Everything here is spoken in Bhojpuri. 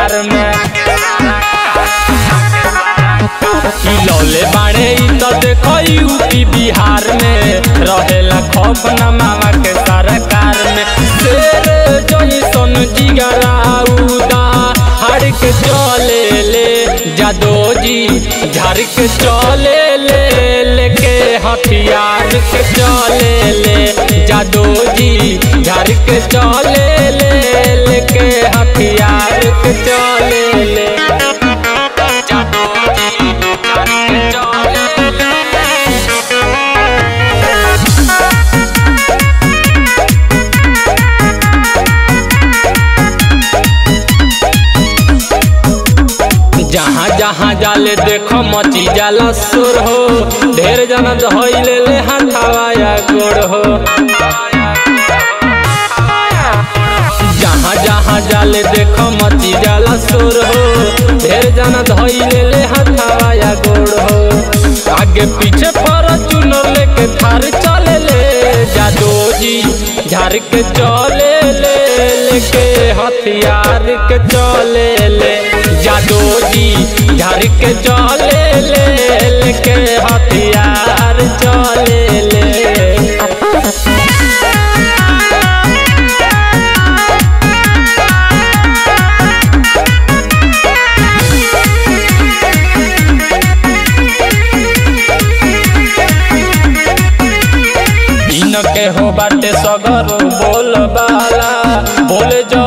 कार में लौले बाड़े तो देखो यूपी बिहार में रहेला खौफ न मामा के सरकार में। शेर जैसन जिगराउदा हर के चले ले जादो जी झाड़ के चले ले लेके हथियार के चले ले जादो जी झाड़ के चले ले लेके हथियार के चले ले जादो जी झाड़ के चले ले। जहाँ जहाँ जाले देखो मची जाला सुर हो ढेर जना धइले ले हाथावाया गोड़ हो। जहाँ जहाँ जाले देखो मची जाला सुर हो ढेर जना धइले ले हाथावाया गोड़ हो। आगे पीछे फॉर्च्यूनर लेके थार चले ले जादो जी झाड़ के चले ले लेके हथियार के चले ले जादो जी झाड़ के चले ले लेके हथियार चले ले। इनके हो बाटे सगर बोल बाला बोले जो